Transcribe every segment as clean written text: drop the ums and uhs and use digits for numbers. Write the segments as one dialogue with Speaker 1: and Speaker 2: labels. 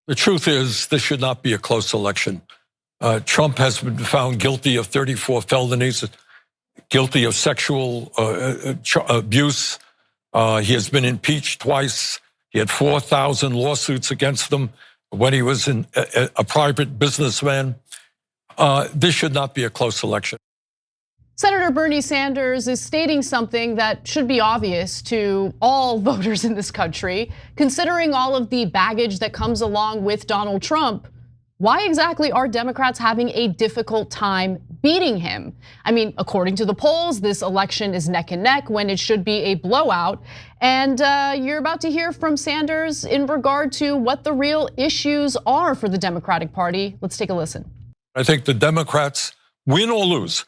Speaker 1: The truth is, this should not be a close election. Trump has been found guilty of 34 felonies, guilty of sexual abuse. He has been impeached twice. He had 4,000 lawsuits against him when he was a private businessman. This should not be a close election.
Speaker 2: Senator Bernie Sanders is stating something that should be obvious to all voters in this country. Considering all of the baggage that comes along with Donald Trump, why exactly are Democrats having a difficult time beating him? I mean, according to the polls, this election is neck and neck when it should be a blowout. And you're about to hear from Sanders in regard to what the real issues are for the Democratic Party. Let's take a listen.
Speaker 1: I think the Democrats, win or lose,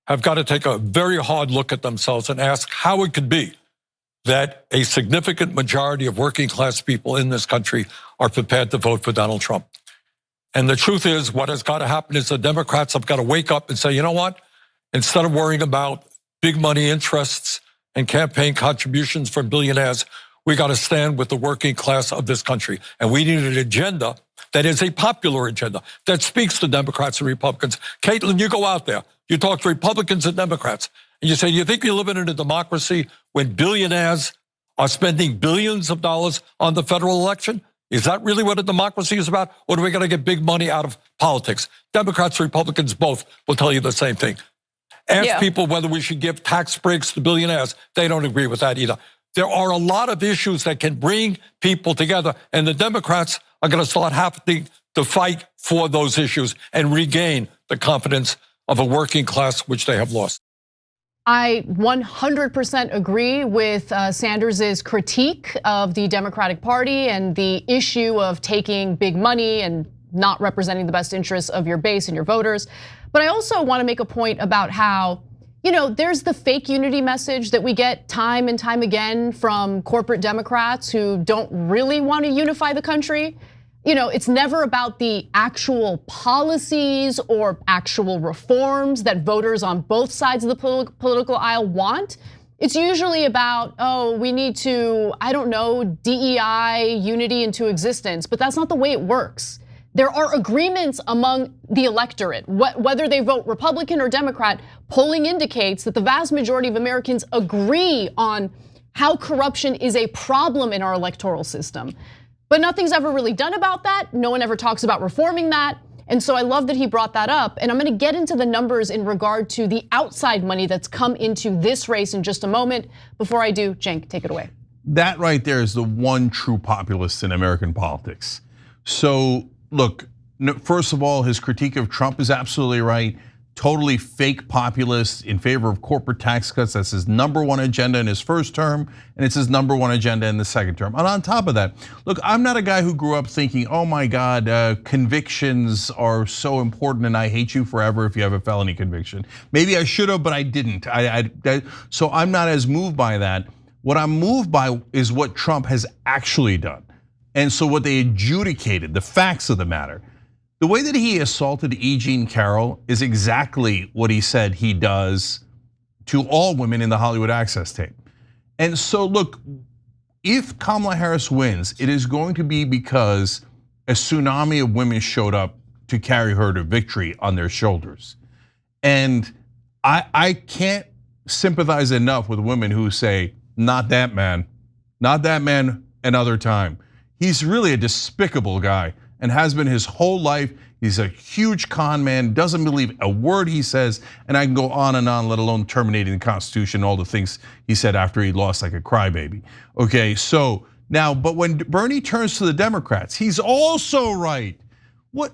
Speaker 1: have got to take a very hard look at themselves and ask how it could be that a significant majority of working class people in this country are prepared to vote for Donald Trump. And the truth is, what has got to happen is the Democrats have got to wake up and say, you know what? Instead of worrying about big money interests and campaign contributions from billionaires, we got to stand with the working class of this country. And we need an agenda that is a popular agenda that speaks to Democrats and Republicans. Kaitlan, you go out there, you talk to Republicans and Democrats, and you say, you think you're living in a democracy when billionaires are spending billions of dollars on the federal election? Is that really what a democracy is about? Or do we got to get big money out of politics? Democrats, Republicans, both will tell you the same thing. Ask people whether we should give tax breaks to billionaires. They don't agree with that either. There are a lot of issues that can bring people together, and the Democrats are going to start having to fight for those issues and regain the confidence of a working class, which they have lost.
Speaker 2: I 100% agree with Sanders's critique of the Democratic Party and the issue of taking big money and not representing the best interests of your base and your voters. But I also want to make a point about how, there's the fake unity message that we get time and time again from corporate Democrats who don't really want to unify the country. It's never about the actual policies or actual reforms that voters on both sides of the political aisle want. It's usually about, we need to, DEI unity into existence, but that's not the way it works. There are agreements among the electorate, whether they vote Republican or Democrat. Polling indicates that the vast majority of Americans agree on how corruption is a problem in our electoral system. But nothing's ever really done about that. No one ever talks about reforming that. And so I love that he brought that up. And I'm going to get into the numbers in regard to the outside money that's come into this race in just a moment. Before I do, Cenk, take it away.
Speaker 3: That right there is the one true populist in American politics. So look, first of all, his critique of Trump is absolutely right. Totally fake populist in favor of corporate tax cuts. That's his #1 agenda in his first term, and it's his #1 agenda in the second term. And on top of that, look, I'm not a guy who grew up thinking, oh my God, convictions are so important and I hate you forever if you have a felony conviction. Maybe I should have, but I didn't. So I'm not as moved by that. What I'm moved by is what Trump has actually done. And so what they adjudicated, the facts of the matter. The way that he assaulted E. Jean Carroll is exactly what he said he does to all women in the Hollywood Access tape. And so look, if Kamala Harris wins, it is going to be because a tsunami of women showed up to carry her to victory on their shoulders. And I can't sympathize enough with women who say, not that man another time. He's really a despicable guy and has been his whole life. He's a huge con man, doesn't believe a word he says, and I can go on and on, let alone terminating the Constitution, all the things he said after he lost like a crybaby. Okay, so now, but when Bernie turns to the Democrats, he's also right. What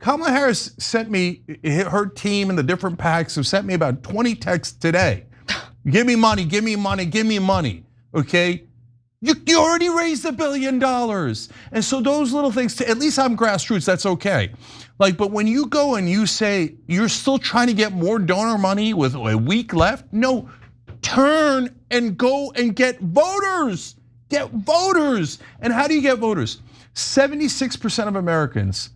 Speaker 3: Kamala Harris sent me, her team and the different PACs have sent me about 20 texts today. Give me money, give me money, give me money, okay? You already raised $1 billion. And so those little things, at least I'm grassroots, that's okay. But when you go and you say you're still trying to get more donor money with a week left, no, turn and go and get voters. Get voters. And how do you get voters? 76% of Americans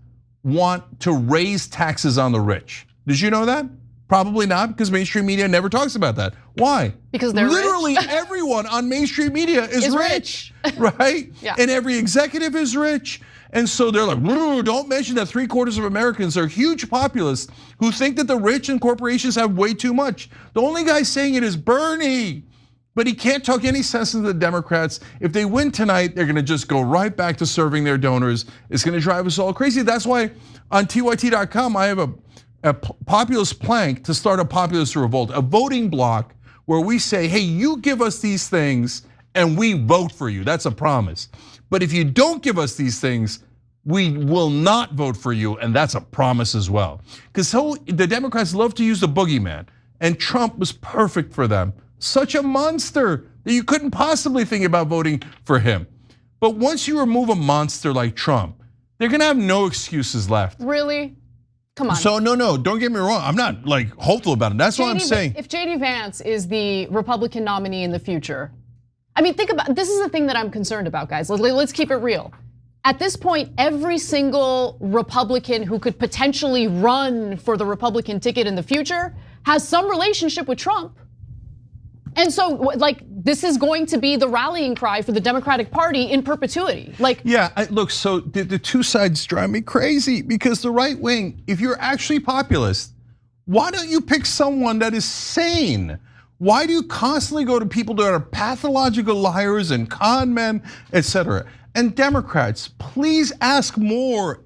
Speaker 3: want to raise taxes on the rich. Did you know that? Probably not, because mainstream media never talks about that. Why?
Speaker 2: Because they're
Speaker 3: literally
Speaker 2: rich.
Speaker 3: everyone on mainstream media is rich, right?
Speaker 2: Yeah.
Speaker 3: And every executive is rich. And so they're like, don't mention that 3/4 of Americans are huge populists who think that the rich and corporations have way too much. The only guy saying it is Bernie. But he can't talk any sense into the Democrats. If they win tonight, they're gonna just go right back to serving their donors. It's gonna drive us all crazy. That's why on TYT.com, I have a populist plank to start a populist revolt, a voting block where we say, hey, you give us these things and we vote for you. That's a promise. But if you don't give us these things, we will not vote for you, and that's a promise as well. Because the Democrats love to use the boogeyman, and Trump was perfect for them. Such a monster that you couldn't possibly think about voting for him. But once you remove a monster like Trump, they're gonna have no excuses left.
Speaker 2: Really? Come on.
Speaker 3: So no, don't get me wrong. I'm not like hopeful about it. That's what I'm saying.
Speaker 2: If JD Vance is the Republican nominee in the future, I mean, think about, this is the thing that I'm concerned about, guys. Let's keep it real. At this point, every single Republican who could potentially run for the Republican ticket in the future has some relationship with Trump. And so, like, this is going to be the rallying cry for the Democratic Party in perpetuity. Like,
Speaker 3: yeah, look, so the two sides drive me crazy because the right wing, if you're actually populist, why don't you pick someone that is sane? Why do you constantly go to people that are pathological liars and con men, etc.? And Democrats, please ask more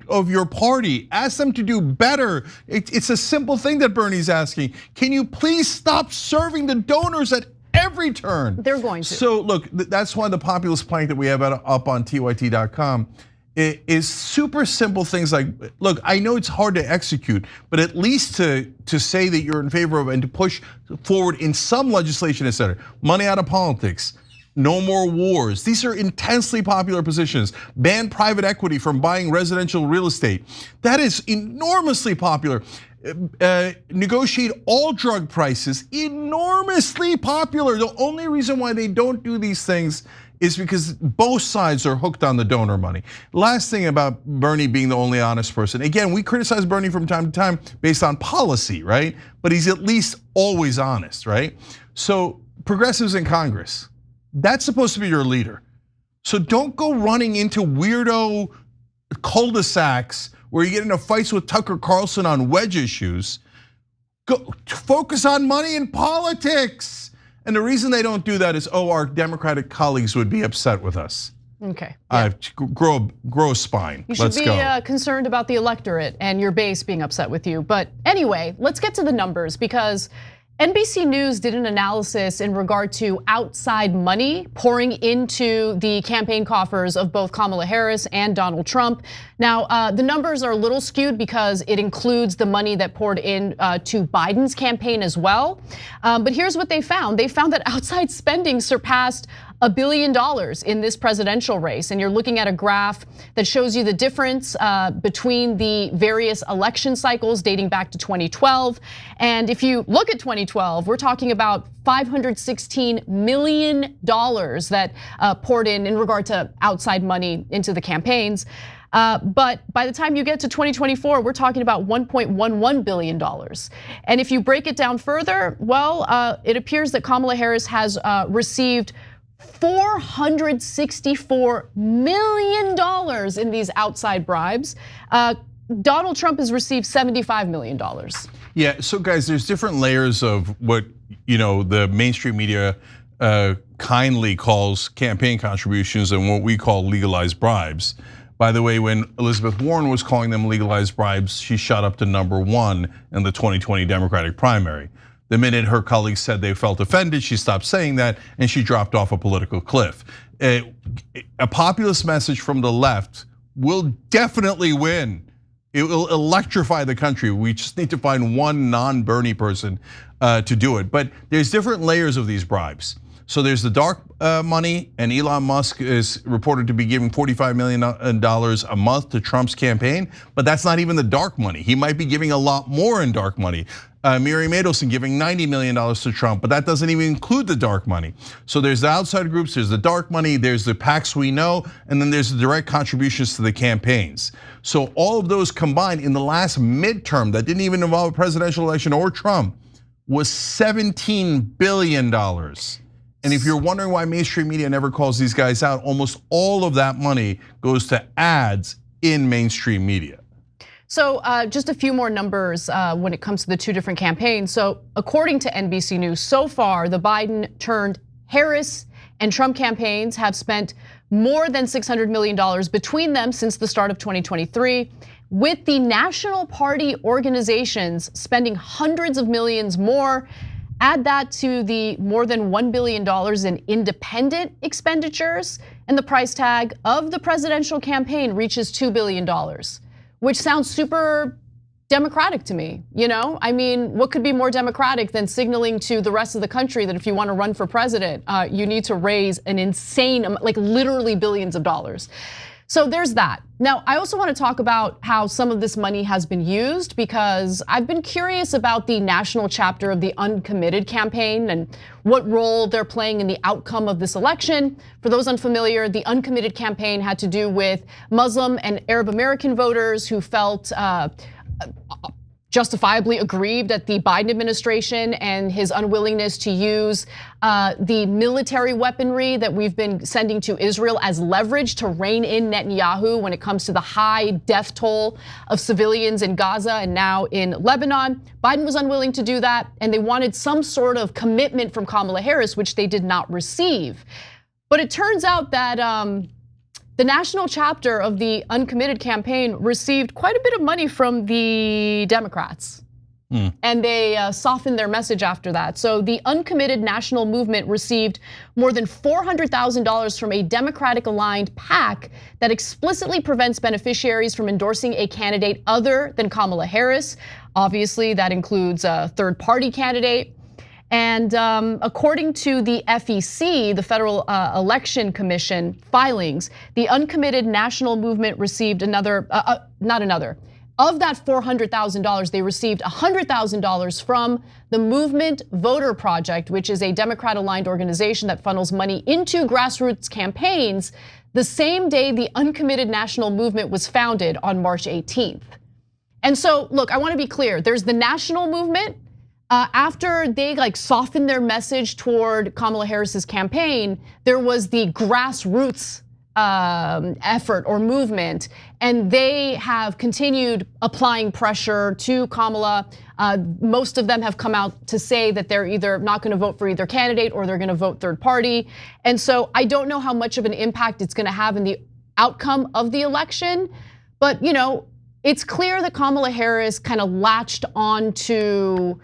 Speaker 3: of your party. Ask them to do better. It's a simple thing that Bernie's asking. Can you please stop serving the donors at every turn?
Speaker 2: They're going to.
Speaker 3: So look, that's why the populist plank that we have up on TYT.com is super simple things like, look, I know it's hard to execute, but at least to say that you're in favor of and to push forward in some legislation, etc. Money out of politics. No more wars. These are intensely popular positions. Ban private equity from buying residential real estate. That is enormously popular. Negotiate all drug prices, enormously popular. The only reason why they don't do these things is because both sides are hooked on the donor money. Last thing about Bernie being the only honest person. Again, we criticize Bernie from time to time based on policy, right? But he's at least always honest, right? So progressives in Congress, that's supposed to be your leader. So don't go running into weirdo cul-de-sacs where you get into fights with Tucker Carlson on wedge issues. Go focus on money and politics. And the reason they don't do that is, our Democratic colleagues would be upset with us.
Speaker 2: Okay. Yeah.
Speaker 3: Grow a spine.
Speaker 2: You should be concerned about the electorate and your base being upset with you. But anyway, let's get to the numbers because NBC News did an analysis in regard to outside money pouring into the campaign coffers of both Kamala Harris and Donald Trump. Now, the numbers are a little skewed because it includes the money that poured in to Biden's campaign as well. But here's what they found. They found that outside spending surpassed $1 billion in this presidential race. And you're looking at a graph that shows you the difference between the various election cycles dating back to 2012. And if you look at 2012, we're talking about $516 million that poured in regard to outside money into the campaigns. But by the time you get to 2024, we're talking about $1.11 billion. And if you break it down further, well, it appears that Kamala Harris has received $464 million in these outside bribes. Donald Trump has received $75 million.
Speaker 3: Yeah, so guys, there's different layers of what the mainstream media kindly calls campaign contributions and what we call legalized bribes. By the way, when Elizabeth Warren was calling them legalized bribes, she shot up to #1 in the 2020 Democratic primary. The minute her colleagues said they felt offended, she stopped saying that and she dropped off a political cliff. A populist message from the left will definitely win. It will electrify the country. We just need to find one non-Bernie person to do it. But there's different layers of these bribes. So there's the dark money, and Elon Musk is reported to be giving $45 million a month to Trump's campaign, but that's not even the dark money. He might be giving a lot more in dark money. Miriam Adelson giving $90 million to Trump, but that doesn't even include the dark money. So there's the outside groups, there's the dark money, there's the PACs we know, and then there's the direct contributions to the campaigns. So all of those combined in the last midterm that didn't even involve a presidential election or Trump was $17 billion. And if you're wondering why mainstream media never calls these guys out, almost all of that money goes to ads in mainstream media.
Speaker 2: So just a few more numbers when it comes to the two different campaigns. So according to NBC News, so far the Biden turned Harris and Trump campaigns have spent more than $600 million between them since the start of 2023, with the national party organizations spending hundreds of millions more. Add that to the more than $1 billion in independent expenditures, and the price tag of the presidential campaign reaches $2 billion. Which sounds super democratic to me, you know? I mean, what could be more democratic than signaling to the rest of the country that if you want to run for president, you need to raise an insane, like literally billions of dollars. So there's that. Now, I also want to talk about how some of this money has been used, because I've been curious about the national chapter of the Uncommitted campaign and what role they're playing in the outcome of this election. For those unfamiliar, the Uncommitted campaign had to do with Muslim and Arab American voters who felt justifiably aggrieved at the Biden administration and his unwillingness to use the military weaponry that we've been sending to Israel as leverage to rein in Netanyahu when it comes to the high death toll of civilians in Gaza and now in Lebanon. Biden was unwilling to do that, and they wanted some sort of commitment from Kamala Harris, which they did not receive. But it turns out that the national chapter of the Uncommitted campaign received quite a bit of money from the Democrats. And they softened their message after that. So the Uncommitted national movement received more than $400,000 from a Democratic-aligned PAC that explicitly prevents beneficiaries from endorsing a candidate other than Kamala Harris. Obviously, that includes a third-party candidate. And according to the FEC, the Federal Election Commission filings, the Uncommitted national movement received of that $400,000, they received $100,000 from the Movement Voter Project, which is a Democrat-aligned organization that funnels money into grassroots campaigns the same day the Uncommitted national movement was founded on March 18th. And so, look, I want to be clear. There's the national movement. After they softened their message toward Kamala Harris's campaign, there was the grassroots effort or movement, and they have continued applying pressure to Kamala. Most of them have come out to say that they're either not going to vote for either candidate or they're going to vote third party. And so I don't know how much of an impact it's going to have in the outcome of the election, but it's clear that Kamala Harris kind of latched on to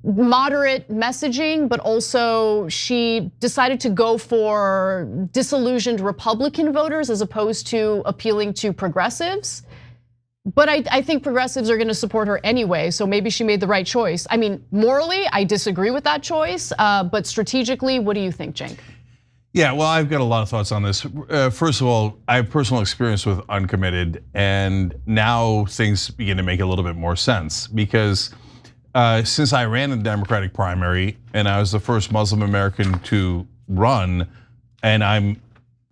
Speaker 2: moderate messaging, but also she decided to go for disillusioned Republican voters as opposed to appealing to progressives. But I think progressives are going to support her anyway, so maybe she made the right choice. I mean, morally, I disagree with that choice, but strategically, what do you think, Cenk?
Speaker 3: Yeah, well, I've got a lot of thoughts on this. First of all, I have personal experience with Uncommitted, and now things begin to make a little bit more sense, because since I ran in the Democratic primary and I was the first Muslim American to run, and I'm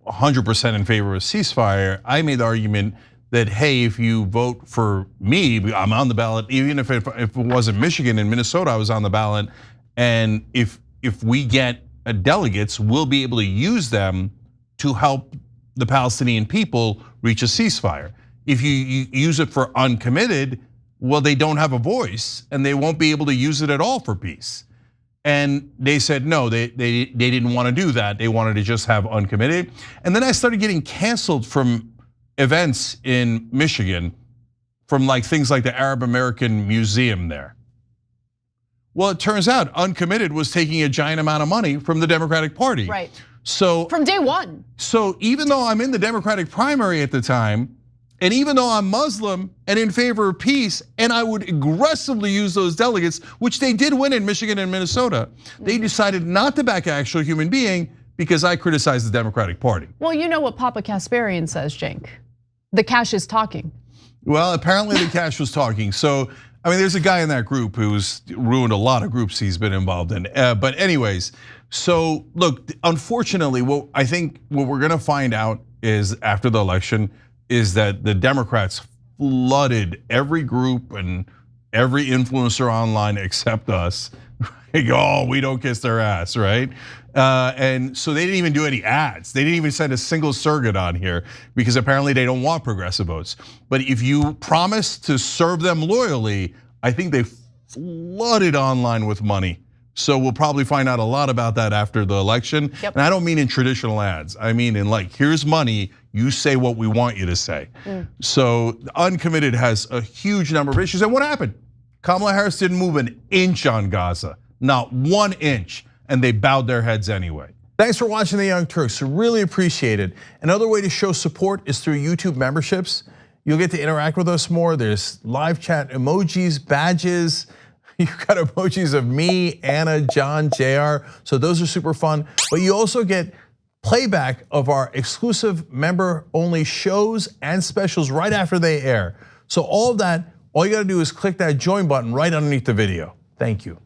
Speaker 3: 100% in favor of a ceasefire, I made the argument that, hey, if you vote for me, I'm on the ballot. Even if it wasn't Michigan and Minnesota, I was on the ballot. And if we get delegates, we'll be able to use them to help the Palestinian people reach a ceasefire. If you use it for Uncommitted, well, they don't have a voice and they won't be able to use it at all for peace. And they said no, they didn't want to do that. They wanted to just have Uncommitted. And then I started getting canceled from events in Michigan from things like the Arab American Museum there. Well, it turns out Uncommitted was taking a giant amount of money from the Democratic Party.
Speaker 2: Right.
Speaker 3: So
Speaker 2: from day one.
Speaker 3: So even though I'm in the Democratic primary at the time, And even though I'm Muslim and in favor of peace, and I would aggressively use those delegates, which they did win in Michigan and Minnesota, they decided not to back an actual human being because I criticized the Democratic Party.
Speaker 2: Well, you know what Papa Kasparian says, Cenk. The cash is talking.
Speaker 3: Well, apparently the cash was talking. So, I mean, there's a guy in that group who's ruined a lot of groups he's been involved in. But anyways, so look, unfortunately, I think what we're gonna find out is after the election is that the Democrats flooded every group and every influencer online except us. They go, oh, we don't kiss their ass, right? And so they didn't even do any ads. They didn't even send a single surrogate on here because apparently they don't want progressive votes. But if you promise to serve them loyally, I think they flooded online with money. So we'll probably find out a lot about that after the election.
Speaker 2: Yep.
Speaker 3: And I don't mean in traditional ads. I mean in like, here's money, you say what we want you to say. So Uncommitted has a huge number of issues. And what happened? Kamala Harris didn't move an inch on Gaza, not 1 inch, and they bowed their heads anyway.
Speaker 4: Thanks for watching The Young Turks, really appreciate it. Another way to show support is through YouTube memberships. You'll get to interact with us more. There's live chat emojis, badges. You've got emojis of me, Anna, John, JR, so those are super fun. But you also get playback of our exclusive member-only shows and specials right after they air. So all of that, all you gotta do is click that join button right underneath the video. Thank you.